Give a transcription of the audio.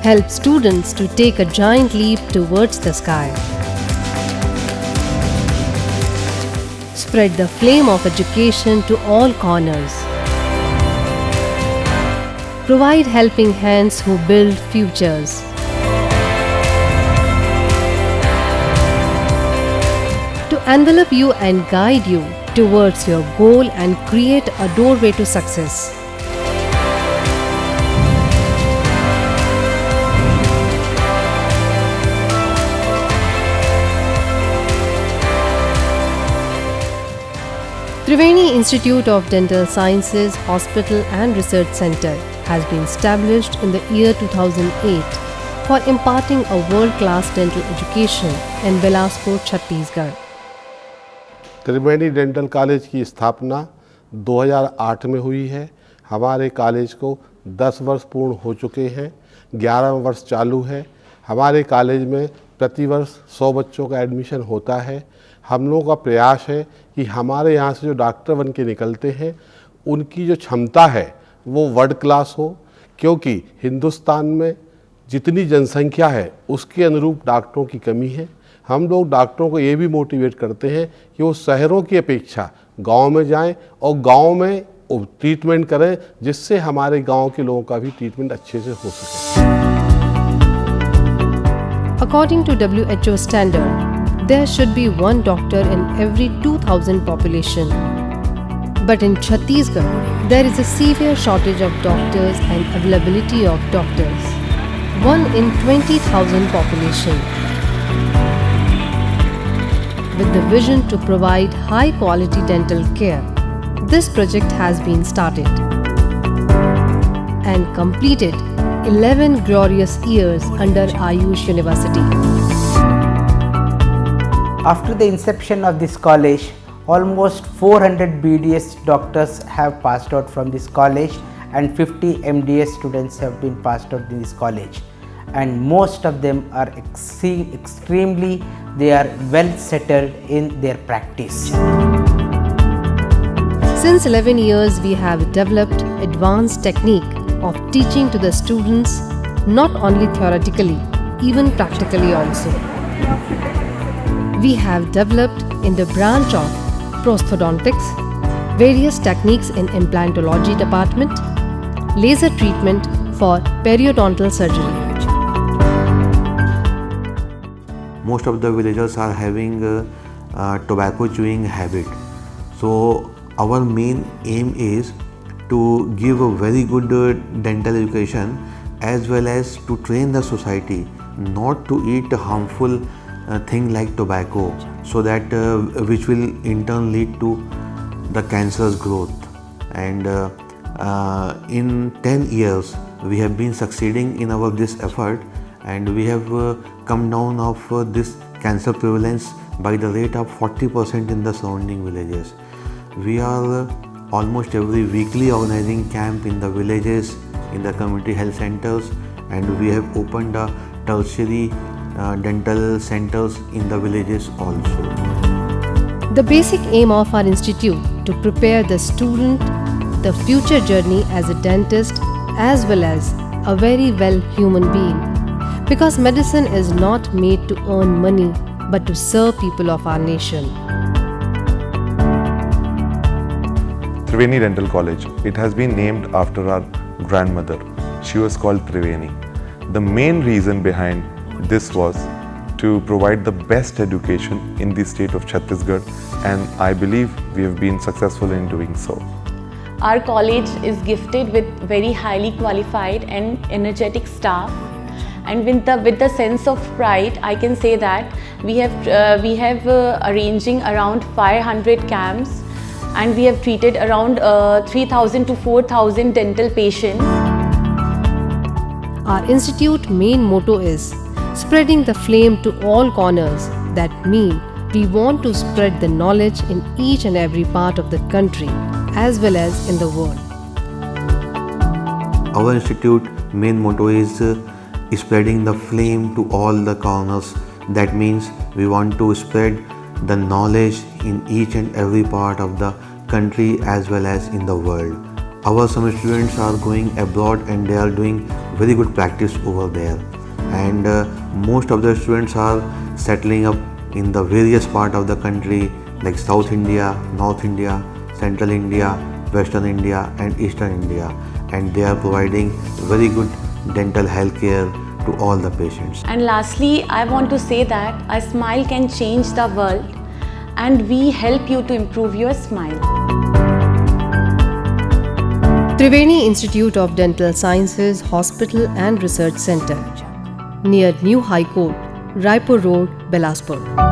help students to take a giant leap towards the sky. Spread the flame of education to all corners. Provide helping hands who build futures. To envelop you and guide you towards your goal and create a doorway to success. Triveni Institute of Dental Sciences Hospital and Research Center has been established in the year 2008 for imparting a world-class dental education in Bilaspur, Chhattisgarh. Triveni dental college की स्थापना 2008 में हुई है। हमारे college को 10 वर्ष पूर्ण हो चुके हैं, 11वां वर्ष चालू है। हमारे कॉलेज में प्रतिवर्ष 100 बच्चों का एडमिशन होता है। हम लोगों का प्रयास है कि हमारे यहाँ से जो डॉक्टर बन के निकलते हैं उनकी जो क्षमता है वो वर्ल्ड क्लास हो, क्योंकि हिंदुस्तान में जितनी जनसंख्या है उसके अनुरूप डॉक्टरों की कमी है। हम लोग डॉक्टरों को ये भी मोटिवेट करते हैं कि वो शहरों की अपेक्षा गांव में जाएं और गांव में ट्रीटमेंट करें, जिससे हमारे गांव के लोगों का भी ट्रीटमेंट अच्छे से हो सके। According to WHO standard, there should be one doctor in every 2,000 population. But in Chhattisgarh, there is a severe shortage of doctors and availability of doctors. 1 in 20,000 population. With the vision to provide high quality dental care, this project has been started and completed 11 glorious years under Ayush University. After the inception of this college, almost 400 BDS doctors have passed out from this college and 50 MDS students have been passed out in this college, and most of them are extremely well settled in their practice. Since 11 years, we have developed advanced technique of teaching to the students, not only theoretically, even practically also. We have developed in the branch of prosthodontics, various techniques in implantology department, laser treatment for periodontal surgery. Most of the villagers are having tobacco chewing habit. So our main aim is to give a very good dental education as well as to train the society not to eat harmful thing like tobacco, so that which will in turn lead to the cancer's growth. And in 10 years we have been succeeding in our this effort, and we have come down of this cancer prevalence by the rate of 40% in the surrounding villages. We are almost every weekly organizing camp in the villages, in the community health centers, and we have opened a tertiary dental centers in the villages also. The basic aim of our institute to prepare the student the future journey as a dentist as well as a very well human being, because medicine is not made to earn money but to serve people of our nation. Triveni Dental College. It has been named after our grandmother. She was called Triveni. The main reason behind this was to provide the best education in the state of Chhattisgarh, and I believe we have been successful in doing so. Our college is gifted with very highly qualified and energetic staff, and with the sense of pride, I can say that we have arranging around 500 camps, and we have treated around 3,000 to 4,000 dental patients. Our institute main motto is spreading the flame to all corners. That means we want to spread the knowledge in each and every part of the country as well as in the world. Our institute main motto is spreading the flame to all the corners. That means we want to spread the knowledge in each and every part of the country as well as in the world. Our some students are going abroad and they are doing very good practice over there, and most of the students are settling up in the various part of the country like South India, North India, Central India, Western India and Eastern India, and they are providing very good dental health care to all the patients. And lastly, I want to say that a smile can change the world, and we help you to improve your smile. Triveni Institute of Dental Sciences Hospital and Research Center, near New High Court, Raipur Road, Bilaspur.